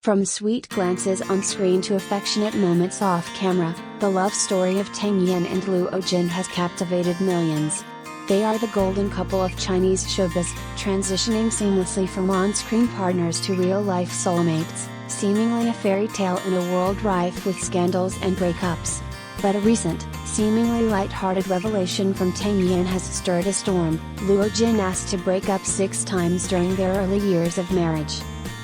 From sweet glances on screen to affectionate moments off camera, the love story of Tang Yan and Luo Jin has captivated millions. They are the golden couple of Chinese showbiz, transitioning seamlessly from on-screen partners to real-life soulmates, seemingly a fairy tale in a world rife with scandals and breakups. But a recent, seemingly light-hearted revelation from Tang Yan has stirred a storm. Luo Jin asked to break up 6 times during their early years of marriage.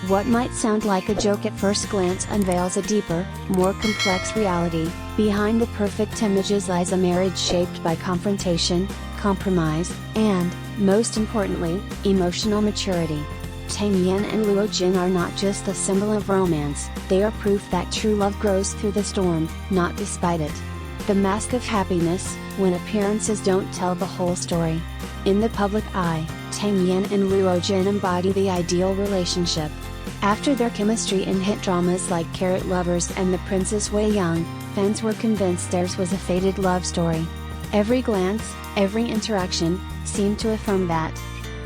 What might sound like a joke at first glance unveils a deeper, more complex reality. Behind the perfect images lies a marriage shaped by confrontation, compromise, and, most importantly, emotional maturity. Tang Yan and Luo Jin are not just a symbol of romance, they are proof that true love grows through the storm, not despite it. The mask of happiness, when appearances don't tell the whole story. In the public eye, Tang Yan and Luo Jin embody the ideal relationship. After their chemistry in hit dramas like Carrot Lovers and The Princess Wei Young, fans were convinced theirs was a fated love story. Every glance, every interaction, seemed to affirm that.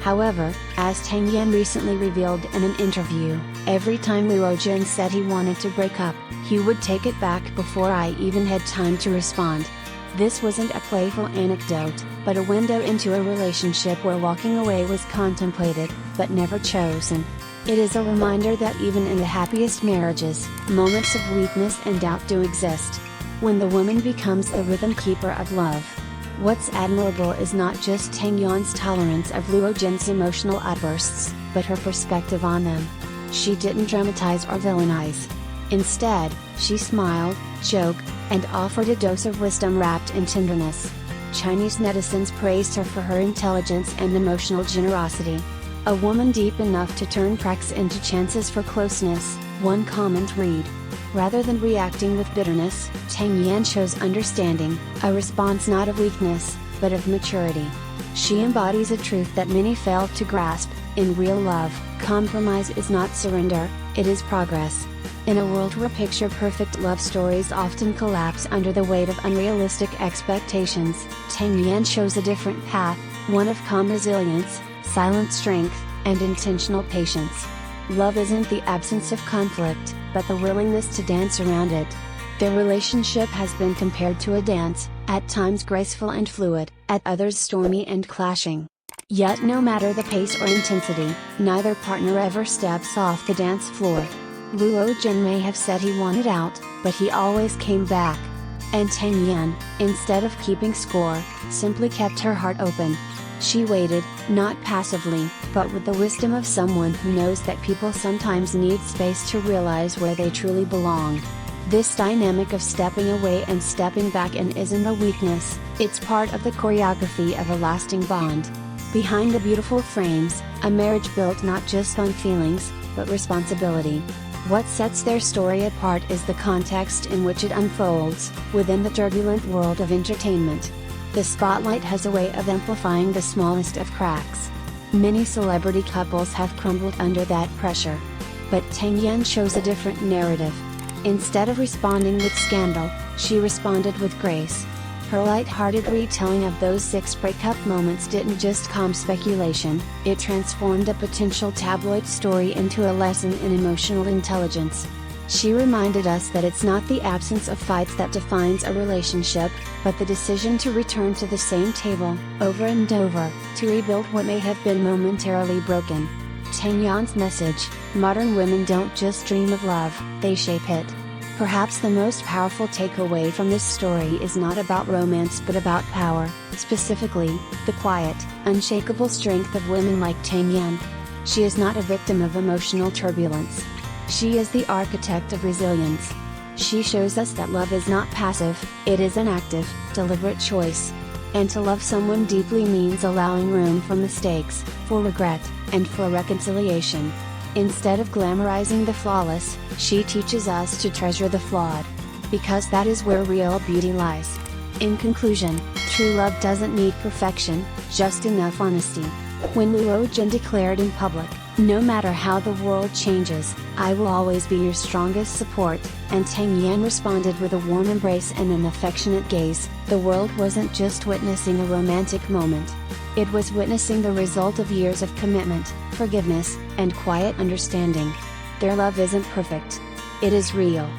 However, as Tang Yan recently revealed in an interview, every time Luo Jin said he wanted to break up, he would take it back before I even had time to respond. This wasn't a playful anecdote, but a window into a relationship where walking away was contemplated, but never chosen. It is a reminder that even in the happiest marriages, moments of weakness and doubt do exist. When the woman becomes a rhythm keeper of love. What's admirable is not just Tang Yan's tolerance of Luo Jin's emotional outbursts, but her perspective on them. She didn't dramatize or villainize. Instead, she smiled, joked, and offered a dose of wisdom wrapped in tenderness. Chinese netizens praised her for her intelligence and emotional generosity. A woman deep enough to turn cracks into chances for closeness, one comment read. Rather than reacting with bitterness, Tang Yan shows understanding, a response not of weakness, but of maturity. She embodies a truth that many fail to grasp: in real love, compromise is not surrender, it is progress. In a world where picture-perfect love stories often collapse under the weight of unrealistic expectations, Tang Yan shows a different path, one of calm resilience, silent strength, and intentional patience. Love isn't the absence of conflict, but the willingness to dance around it. Their relationship has been compared to a dance, at times graceful and fluid, at others stormy and clashing. Yet no matter the pace or intensity, neither partner ever steps off the dance floor. Luo Jin may have said he wanted out, but he always came back. And Tang Yan, instead of keeping score, simply kept her heart open. She waited, not passively, but with the wisdom of someone who knows that people sometimes need space to realize where they truly belong. This dynamic of stepping away and stepping back in isn't a weakness, it's part of the choreography of a lasting bond. Behind the beautiful frames, a marriage built not just on feelings, but responsibility. What sets their story apart is the context in which it unfolds, within the turbulent world of entertainment. The spotlight has a way of amplifying the smallest of cracks. Many celebrity couples have crumbled under that pressure. But Tang Yan shows a different narrative. Instead of responding with scandal, she responded with grace. Her light-hearted retelling of those 6 breakup moments didn't just calm speculation, it transformed a potential tabloid story into a lesson in emotional intelligence. She reminded us that it's not the absence of fights that defines a relationship, but the decision to return to the same table, over and over, to rebuild what may have been momentarily broken. Tang Yan's message: modern women don't just dream of love, they shape it. Perhaps the most powerful takeaway from this story is not about romance but about power, specifically, the quiet, unshakable strength of women like Tang Yan. She is not a victim of emotional turbulence. She is the architect of resilience. She shows us that love is not passive, it is an active, deliberate choice. And to love someone deeply means allowing room for mistakes, for regret, and for reconciliation. Instead of glamorizing the flawless, she teaches us to treasure the flawed. Because that is where real beauty lies. In conclusion, true love doesn't need perfection, just enough honesty. When Luo Jin declared in public, "No matter how the world changes, I will always be your strongest support," and Tang Yan responded with a warm embrace and an affectionate gaze, the world wasn't just witnessing a romantic moment. It was witnessing the result of years of commitment, forgiveness, and quiet understanding. Their love isn't perfect. It is real.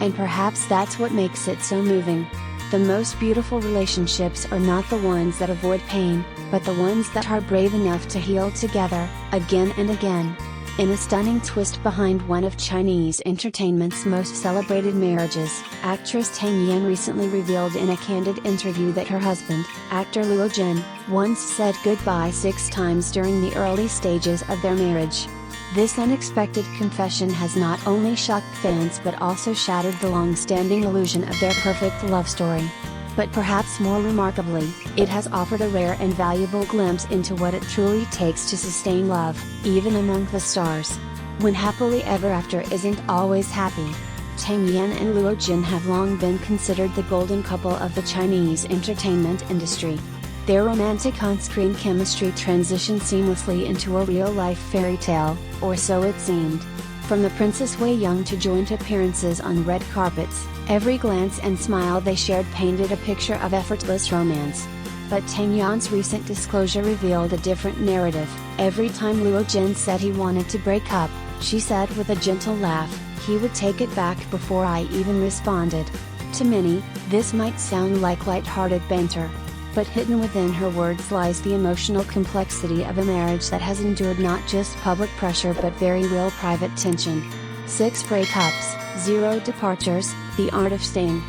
And perhaps that's what makes it so moving. The most beautiful relationships are not the ones that avoid pain, but the ones that are brave enough to heal together, again and again. In a stunning twist behind one of Chinese entertainment's most celebrated marriages, actress Tang Yan recently revealed in a candid interview that her husband, actor Luo Jin, once said goodbye 6 times during the early stages of their marriage. This unexpected confession has not only shocked fans but also shattered the long-standing illusion of their perfect love story. But perhaps more remarkably, it has offered a rare and valuable glimpse into what it truly takes to sustain love, even among the stars. When happily ever after isn't always happy. Tang Yan and Luo Jin have long been considered the golden couple of the Chinese entertainment industry. Their romantic on-screen chemistry transitioned seamlessly into a real-life fairy tale, or so it seemed. From the Princess Wei Young to joint appearances on red carpets, every glance and smile they shared painted a picture of effortless romance. But Tang Yan's recent disclosure revealed a different narrative. Every time Luo Jin said he wanted to break up, she said with a gentle laugh, he would take it back before I even responded. To many, this might sound like light-hearted banter. But hidden within her words lies the emotional complexity of a marriage that has endured not just public pressure but very real private tension. 6 breakups, 0 departures, the art of staying.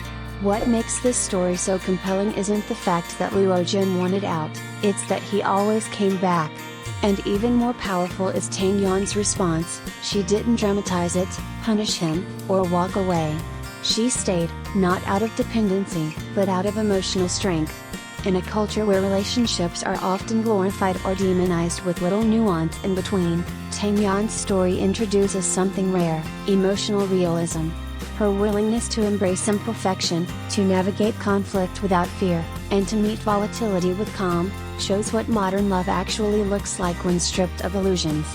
What makes this story so compelling isn't the fact that Luo Jin wanted out, it's that he always came back. And even more powerful is Tang Yan's response. She didn't dramatize it, punish him, or walk away. She stayed, not out of dependency, but out of emotional strength. In a culture where relationships are often glorified or demonized with little nuance in between, Tang Yan's story introduces something rare, emotional realism. Her willingness to embrace imperfection, to navigate conflict without fear, and to meet volatility with calm, shows what modern love actually looks like when stripped of illusions.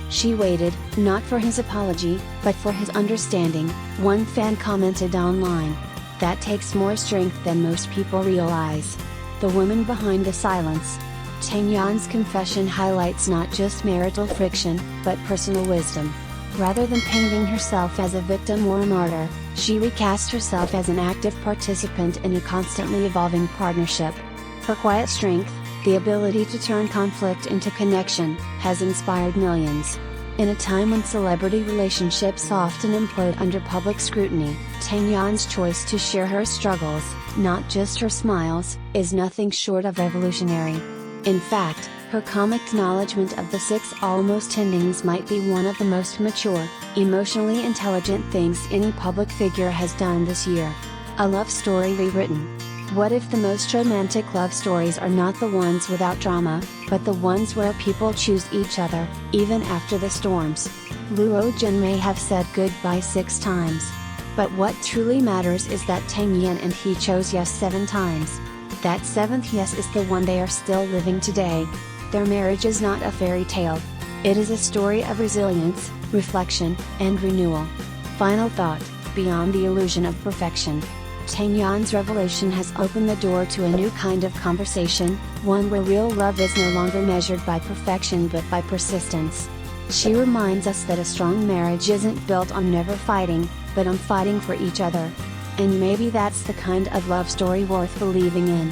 She waited, not for his apology, but for his understanding, one fan commented online. That takes more strength than most people realize. The woman behind the silence. Tang Yan's confession highlights not just marital friction, but personal wisdom. Rather than painting herself as a victim or a martyr, she recast herself as an active participant in a constantly evolving partnership. Her quiet strength, the ability to turn conflict into connection, has inspired millions. In a time when celebrity relationships often implode under public scrutiny, Tang Yan's choice to share her struggles, not just her smiles, is nothing short of revolutionary. In fact, her calm acknowledgement of the 6 almost endings might be one of the most mature, emotionally intelligent things any public figure has done this year. A love story rewritten. What if the most romantic love stories are not the ones without drama, but the ones where people choose each other, even after the storms? Luo Jin may have said goodbye 6 times. But what truly matters is that Tang Yan and he chose yes 7 times. That 7th yes is the one they are still living today. Their marriage is not a fairy tale. It is a story of resilience, reflection, and renewal. Final thought, beyond the illusion of perfection. Tang Yan's revelation has opened the door to a new kind of conversation, one where real love is no longer measured by perfection but by persistence. She reminds us that a strong marriage isn't built on never fighting, but on fighting for each other. And maybe that's the kind of love story worth believing in.